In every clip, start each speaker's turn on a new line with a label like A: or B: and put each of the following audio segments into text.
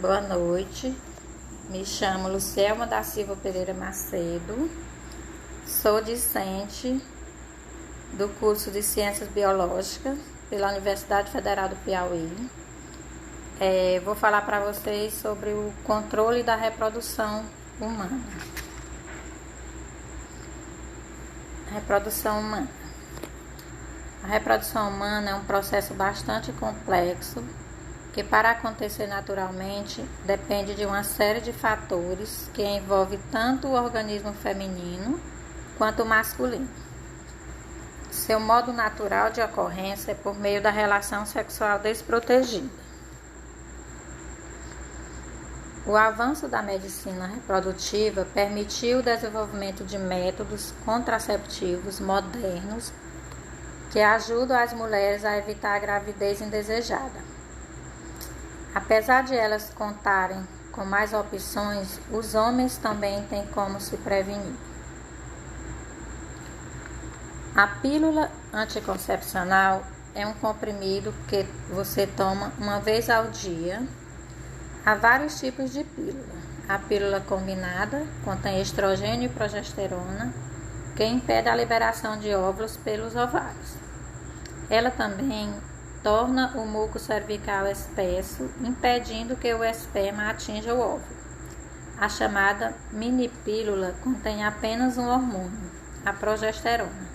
A: Boa noite, me chamo Lucielma da Silva Pereira Macedo, sou discente do curso de Ciências Biológicas pela Universidade Federal do Piauí. Vou falar para vocês sobre o controle da reprodução humana. Reprodução humana. A reprodução humana é um processo bastante complexo que, para acontecer naturalmente, depende de uma série de fatores que envolve tanto o organismo feminino quanto o masculino. Seu modo natural de ocorrência é por meio da relação sexual desprotegida. O avanço da medicina reprodutiva permitiu o desenvolvimento de métodos contraceptivos modernos que ajudam as mulheres a evitar a gravidez indesejada. Apesar de elas contarem com mais opções, os homens também têm como se prevenir. A pílula anticoncepcional é um comprimido que você toma uma vez ao dia. Há vários tipos de pílula. A pílula combinada contém estrogênio e progesterona, que impede a liberação de óvulos pelos ovários. Ela também torna o muco cervical espesso, impedindo que o esperma atinja o óvulo. A chamada minipílula contém apenas um hormônio, a progesterona,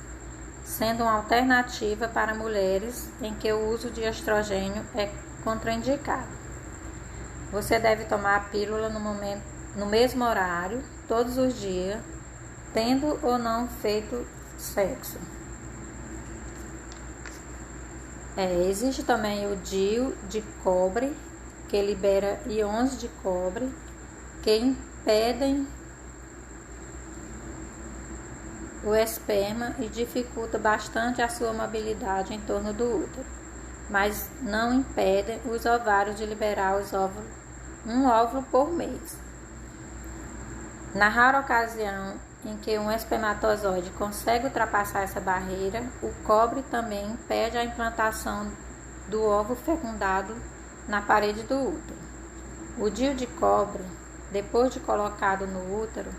A: sendo uma alternativa para mulheres em que o uso de estrogênio é contraindicado. Você deve tomar a pílula no mesmo horário, todos os dias, tendo ou não feito sexo. Existe também o DIU de cobre, que libera íons de cobre, que impedem o esperma e dificulta bastante a sua mobilidade em torno do útero, mas não impedem os ovários de liberar um óvulo por mês. Na rara ocasião em que um espermatozoide consegue ultrapassar essa barreira, o cobre também impede a implantação do ovo fecundado na parede do útero. O DIU de cobre, depois de colocado no útero,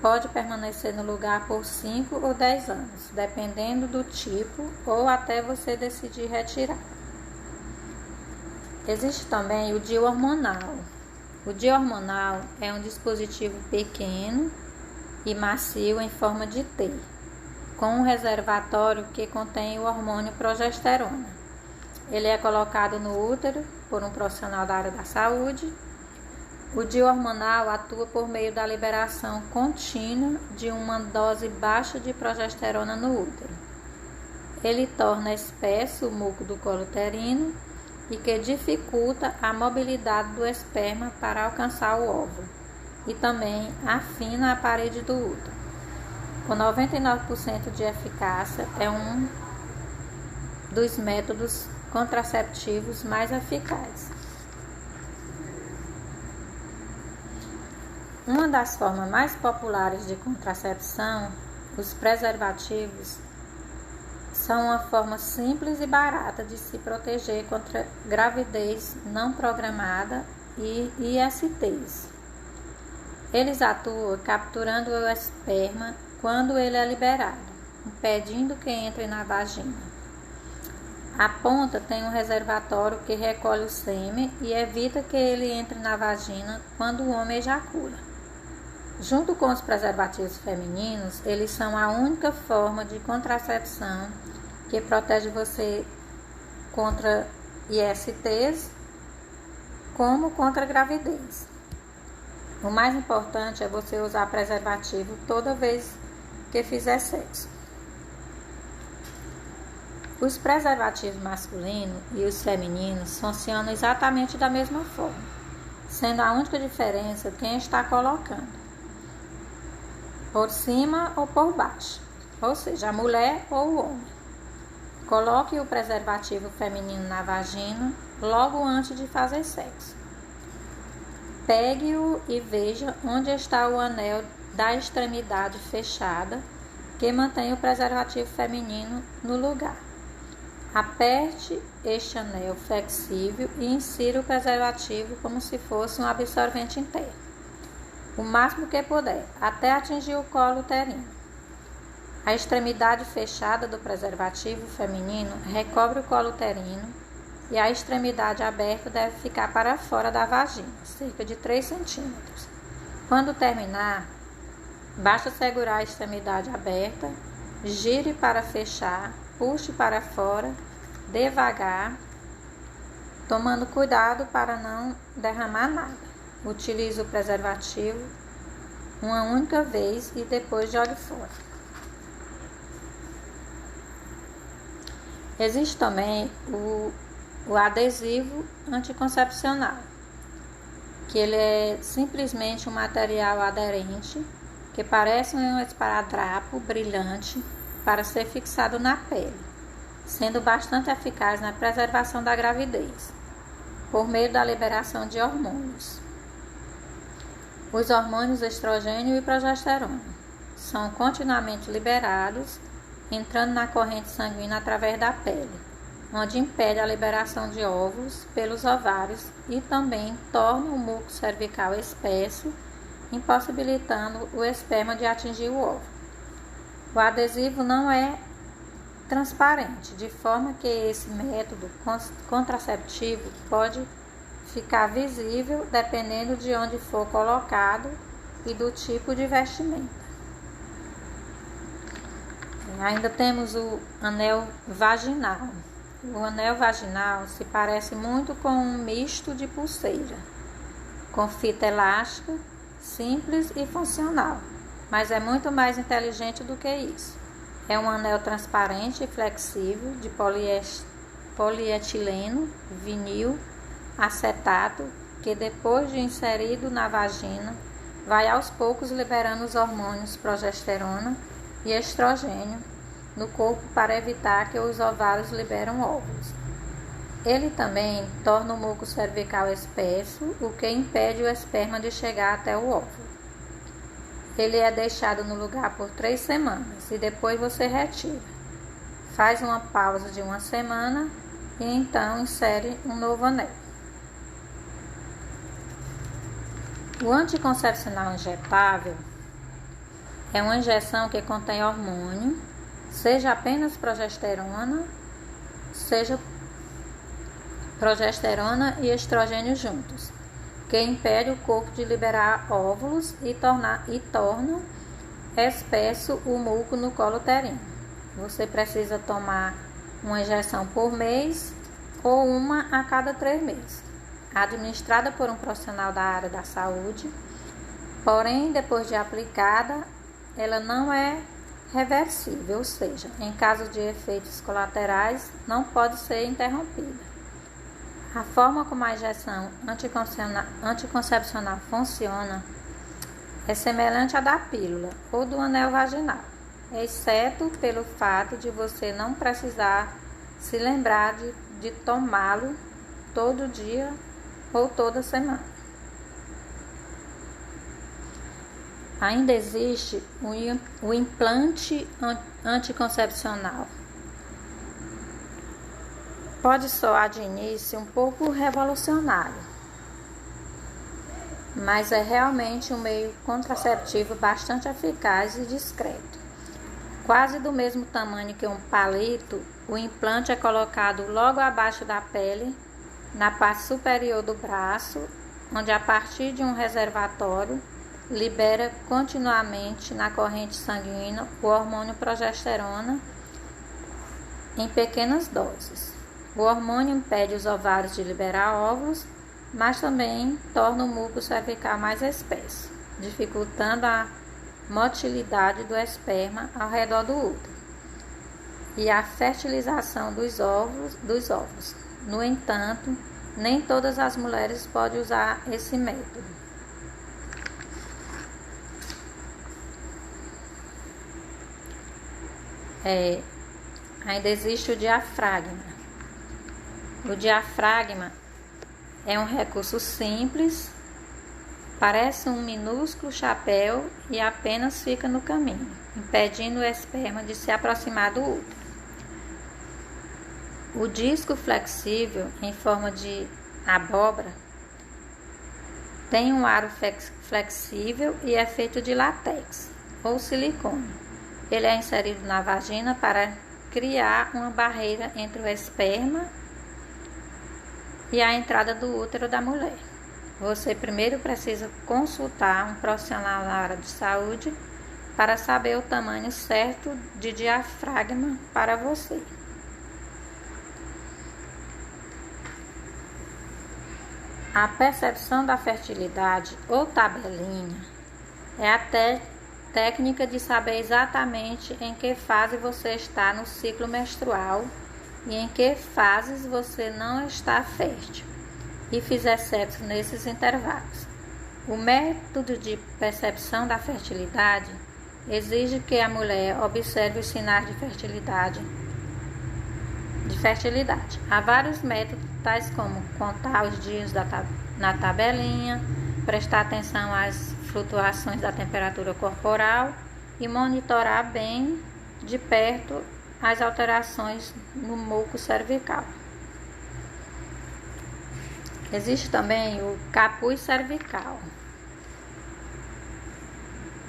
A: pode permanecer no lugar por 5 ou 10 anos, dependendo do tipo ou até você decidir retirar. Existe também o DIU hormonal. O DIU hormonal é um dispositivo pequeno e macio em forma de T, com um reservatório que contém o hormônio progesterona. Ele é colocado no útero por um profissional da área da saúde. O DIU hormonal atua por meio da liberação contínua de uma dose baixa de progesterona no útero. Ele torna espesso o muco do colo uterino e que dificulta a mobilidade do esperma para alcançar o óvulo, e também afina a parede do útero. Com 99% de eficácia, é um dos métodos contraceptivos mais eficazes. Uma das formas mais populares de contracepção, os preservativos, são uma forma simples e barata de se proteger contra gravidez não programada e ISTs. Eles atuam capturando o esperma quando ele é liberado, impedindo que entre na vagina. A ponta tem um reservatório que recolhe o sêmen e evita que ele entre na vagina quando o homem ejacula. Junto com os preservativos femininos, eles são a única forma de contracepção que protege você contra ISTs, como contra a gravidez. O mais importante é você usar preservativo toda vez que fizer sexo. Os preservativos masculinos e os femininos funcionam exatamente da mesma forma, sendo a única diferença quem está colocando, por cima ou por baixo, ou seja, a mulher ou o homem. Coloque o preservativo feminino na vagina logo antes de fazer sexo. Pegue-o e veja onde está o anel da extremidade fechada que mantém o preservativo feminino no lugar. Aperte este anel flexível e insira o preservativo como se fosse um absorvente interno, o máximo que puder, até atingir o colo uterino. A extremidade fechada do preservativo feminino recobre o colo uterino e a extremidade aberta deve ficar para fora da vagina, cerca de 3 centímetros. Quando terminar, basta segurar a extremidade aberta, gire para fechar, puxe para fora, devagar, tomando cuidado para não derramar nada. Utilize o preservativo uma única vez e depois jogue fora. Existe também o adesivo anticoncepcional, que ele é simplesmente um material aderente que parece um esparadrapo brilhante para ser fixado na pele, sendo bastante eficaz na preservação da gravidez, por meio da liberação de hormônios. Os hormônios estrogênio e progesterona são continuamente liberados, entrando na corrente sanguínea através da pele, onde impede a liberação de óvulos pelos ovários e também torna o muco cervical espesso, impossibilitando o esperma de atingir o óvulo. O adesivo não é transparente, de forma que esse método contraceptivo pode ficar visível dependendo de onde for colocado e do tipo de vestimenta. Ainda temos o anel vaginal. O anel vaginal se parece muito com um misto de pulseira, com fita elástica, simples e funcional, mas é muito mais inteligente do que isso. É um anel transparente e flexível de polietileno, vinil, acetato, que depois de inserido na vagina, vai aos poucos liberando os hormônios progesterona e estrogênio no corpo para evitar que os ovários liberem óvulos. Ele também torna o muco cervical espesso, o que impede o esperma de chegar até o óvulo. Ele é deixado no lugar por 3 semanas e depois você retira. Faz uma pausa de 1 semana e então insere um novo anel. O anticoncepcional injetável é uma injeção que contém hormônio, seja apenas progesterona, seja progesterona e estrogênio juntos, que impede o corpo de liberar óvulos e torna espesso o muco no colo uterino. Você precisa tomar uma injeção por mês ou uma a cada 3 meses, administrada por um profissional da área da saúde. Porém, depois de aplicada, ela não é reversível, ou seja, em caso de efeitos colaterais, não pode ser interrompida. A forma como a injeção anticoncepcional funciona é semelhante à da pílula ou do anel vaginal, exceto pelo fato de você não precisar se lembrar de tomá-lo todo dia ou toda semana. Ainda existe o implante anticoncepcional. Pode soar de início um pouco revolucionário, mas é realmente um meio contraceptivo bastante eficaz e discreto. Quase do mesmo tamanho que um palito, o implante é colocado logo abaixo da pele, na parte superior do braço, onde a partir de um reservatório libera continuamente na corrente sanguínea o hormônio progesterona em pequenas doses. O hormônio impede os ovários de liberar óvulos, mas também torna o muco cervical mais espesso, dificultando a motilidade do esperma ao redor do útero e a fertilização dos óvulos. No entanto, nem todas as mulheres podem usar esse método. Ainda existe o diafragma. O diafragma é um recurso simples, parece um minúsculo chapéu e apenas fica no caminho, impedindo o esperma de se aproximar do útero. O disco flexível, em forma de abóbora, tem um aro flexível e é feito de látex ou silicone. Ele é inserido na vagina para criar uma barreira entre o esperma e a entrada do útero da mulher. Você primeiro precisa consultar um profissional na área de saúde para saber o tamanho certo de diafragma para você. A percepção da fertilidade ou tabelinha é a técnica de saber exatamente em que fase você está no ciclo menstrual e em que fases você não está fértil e fizer sexo nesses intervalos. O método de percepção da fertilidade exige que a mulher observe os sinais de fertilidade. Há vários métodos, tais como contar os dias na tabelinha, prestar atenção às flutuações da temperatura corporal e monitorar bem de perto as alterações no muco cervical. Existe também o capuz cervical.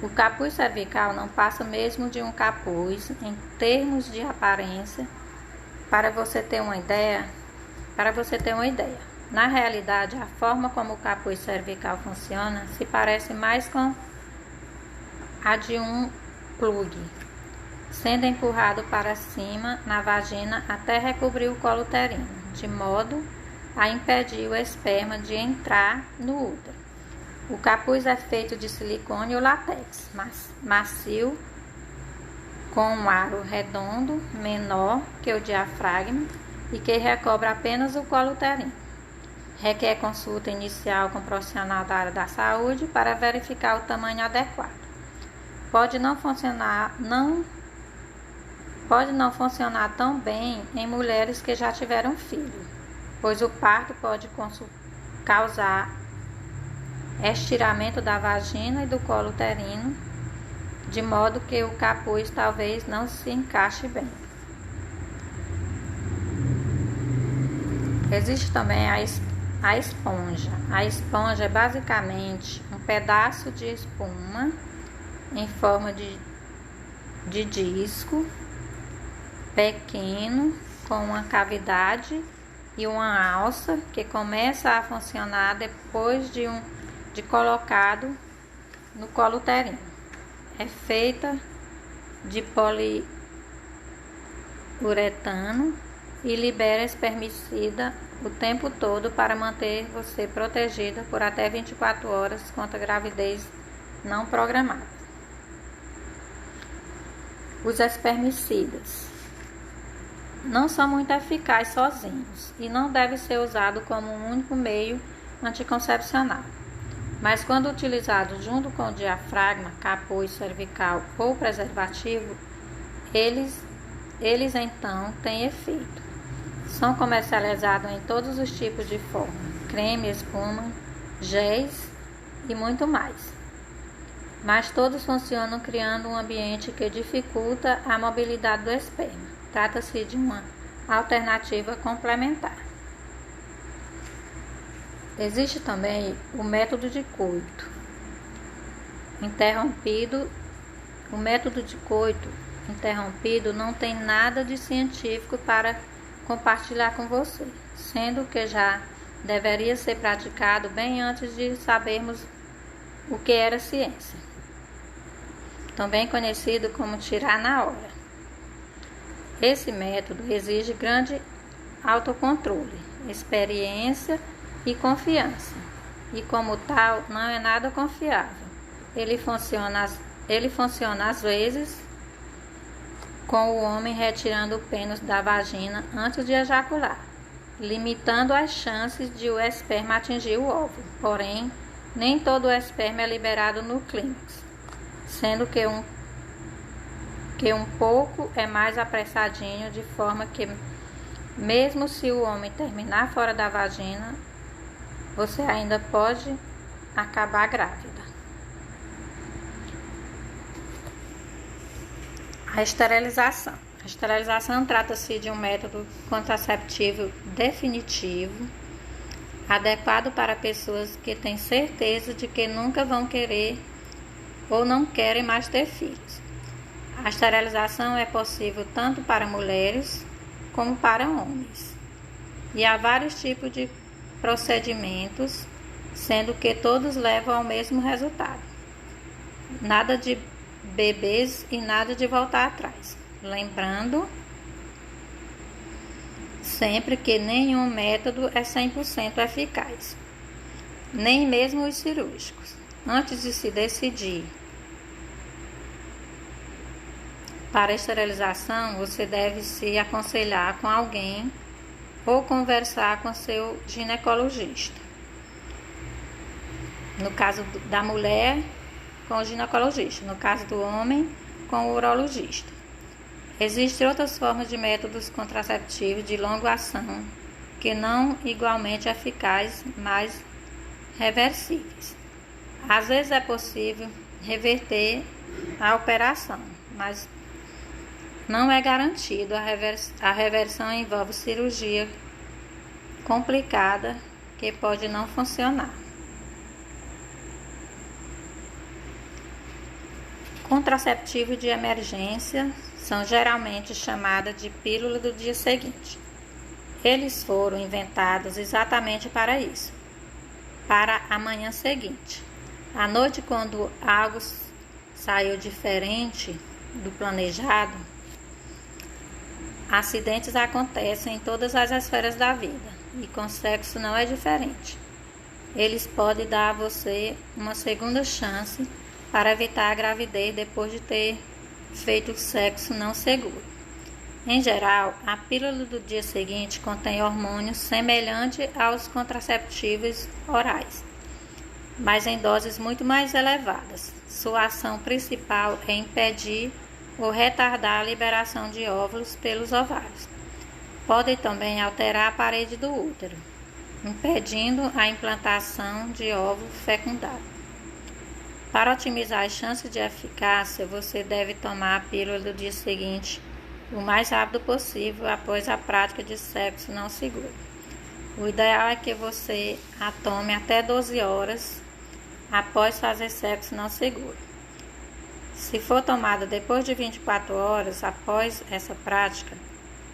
A: O capuz cervical não passa mesmo de um capuz em termos de aparência. Para você ter uma ideia, na realidade, a forma como o capuz cervical funciona se parece mais com a de um plug, sendo empurrado para cima na vagina até recobrir o colo uterino, de modo a impedir o esperma de entrar no útero. O capuz é feito de silicone ou látex, macio, com um aro redondo, menor que o diafragma e que recobre apenas o colo uterino. Requer consulta inicial com um profissional da área da saúde para verificar o tamanho adequado. Pode não funcionar tão bem em mulheres que já tiveram filho, pois o parto pode causar estiramento da vagina e do colo uterino, de modo que o capuz talvez não se encaixe bem. Existe também a esponja. A esponja é basicamente um pedaço de espuma em forma de disco pequeno com uma cavidade e uma alça que começa a funcionar depois de colocado no colo uterino. É feita de poliuretano e libera espermicida o tempo todo para manter você protegida por até 24 horas contra gravidez não programada. Os espermicidas não são muito eficazes sozinhos e não devem ser usados como um único meio anticoncepcional. Mas quando utilizados junto com o diafragma, capuz cervical ou preservativo, eles então têm efeito. São comercializados em todos os tipos de forma, creme, espuma, géis e muito mais. Mas todos funcionam criando um ambiente que dificulta a mobilidade do esperma. Trata-se de uma alternativa complementar. Existe também o método de coito interrompido. O método de coito interrompido não tem nada de científico para compartilhar com você, sendo que já deveria ser praticado bem antes de sabermos o que era ciência. Também conhecido como tirar na hora. Esse método exige grande autocontrole, experiência e confiança, e como tal não é nada confiável. Ele funciona às vezes com o homem retirando o pênis da vagina antes de ejacular, limitando as chances de o esperma atingir o óvulo. Porém, nem todo o esperma é liberado no clímax, sendo que um pouco é mais apressadinho, de forma que mesmo se o homem terminar fora da vagina, você ainda pode acabar grávida. A esterilização. esterilização trata-se de um método contraceptivo definitivo, adequado para pessoas que têm certeza de que nunca vão querer ou não querem mais ter filhos. A esterilização é possível tanto para mulheres como para homens. E há vários tipos de procedimentos, sendo que todos levam ao mesmo resultado. Nada de bebês e nada de voltar atrás. Lembrando sempre que nenhum método é 100% eficaz, nem mesmo os cirúrgicos. Antes de se decidir para a esterilização, você deve se aconselhar com alguém ou conversar com seu ginecologista. No caso da mulher, com o ginecologista. No caso do homem, com o urologista. Existem outras formas de métodos contraceptivos de longa ação que não igualmente eficazes, mas reversíveis. Às vezes é possível reverter a operação, mas não é garantido. A reversão envolve cirurgia complicada que pode não funcionar. Contraceptivos de emergência são geralmente chamados de pílula do dia seguinte. Eles foram inventados exatamente para isso, para a manhã seguinte. À noite, quando algo saiu diferente do planejado, acidentes acontecem em todas as esferas da vida e com sexo não é diferente. Eles podem dar a você uma segunda chance para evitar a gravidez depois de ter feito sexo não seguro. Em geral, a pílula do dia seguinte contém hormônios semelhantes aos contraceptivos orais, mas em doses muito mais elevadas. Sua ação principal é impedir ou retardar a liberação de óvulos pelos ovários. Podem também alterar a parede do útero, impedindo a implantação de óvulo fecundado. Para otimizar as chances de eficácia, você deve tomar a pílula do dia seguinte o mais rápido possível após a prática de sexo não seguro. O ideal é que você a tome até 12 horas após fazer sexo não seguro. Se for tomada depois de 24 horas após essa prática,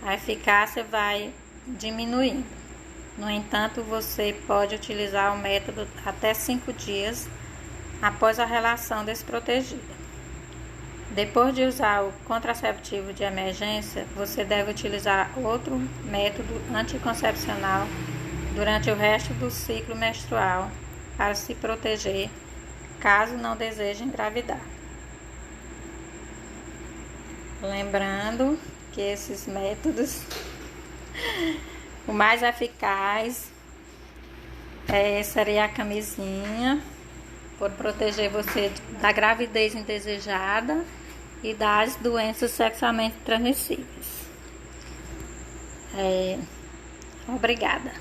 A: a eficácia vai diminuindo. No entanto, você pode utilizar o método até 5 dias após a relação desprotegida. Depois de usar o contraceptivo de emergência, você deve utilizar outro método anticoncepcional durante o resto do ciclo menstrual para se proteger, caso não deseje engravidar. Lembrando que esses métodos, o mais eficaz seria a camisinha, por proteger você da gravidez indesejada e das doenças sexualmente transmissíveis. Obrigada.